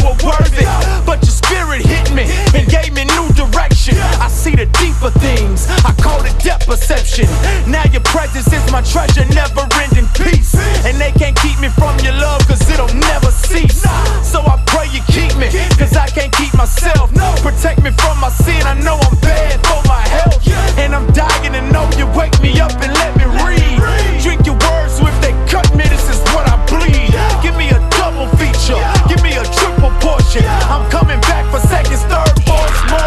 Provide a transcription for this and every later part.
were worth it. But your spirit hit me and gave me new direction. I see the deeper things, I call it depth perception. Now your presence is my treasure, never ending peace. And they can't keep me from your love, cause it'll never cease. So I pray you keep me, cause I can't keep myself. Protect me from my sin, I know I'm bad for my health. And I'm dying to know you wake me up and let me read. Drink your words, so if they cut me, this is what I bleed. Give me a double feature, give me a triple portion. I'm coming back for seconds, third, fourth, more.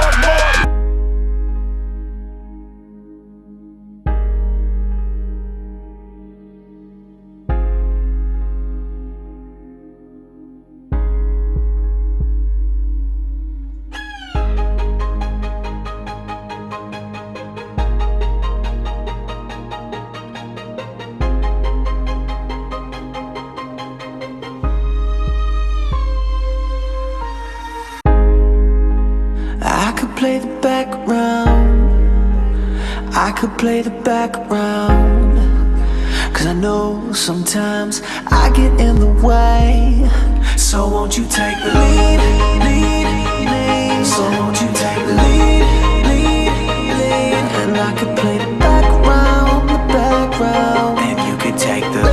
I could play the background, I could play the background, cause I know sometimes I get in the way. So won't you take the lead, so won't you take the lead, and I could play the background, and you could take the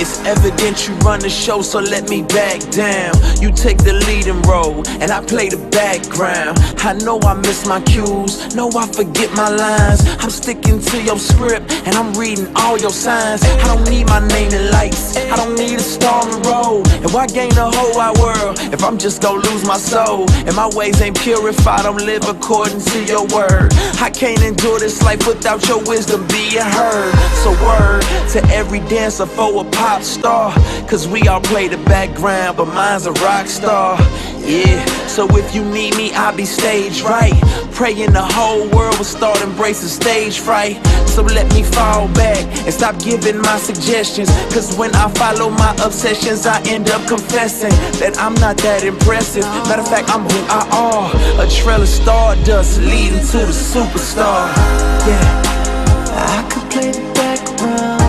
It's evident you run the show, so let me back down. You take the leading role, and I play the background. I know I miss my cues, know I forget my lines. I'm sticking to your script, and I'm reading all your signs. I don't need my name in lights, I don't need a star in the road. And why gain the whole wide world if I'm just gonna lose my soul? And my ways ain't pure if I don't live according to your word. I can't endure this life without your wisdom being heard. So word to every dancer for a pop star, cause we all play the background, but mine's a rock star. Yeah, so if you need me, I'll be stage right, praying the whole world will start embracing stage fright. So let me fall back and stop giving my suggestions, cause when I follow my obsessions, I end up confessing that I'm not that impressive. Matter of fact, I'm who I are, a trail of stardust leading to the superstar. Yeah, I could play the background,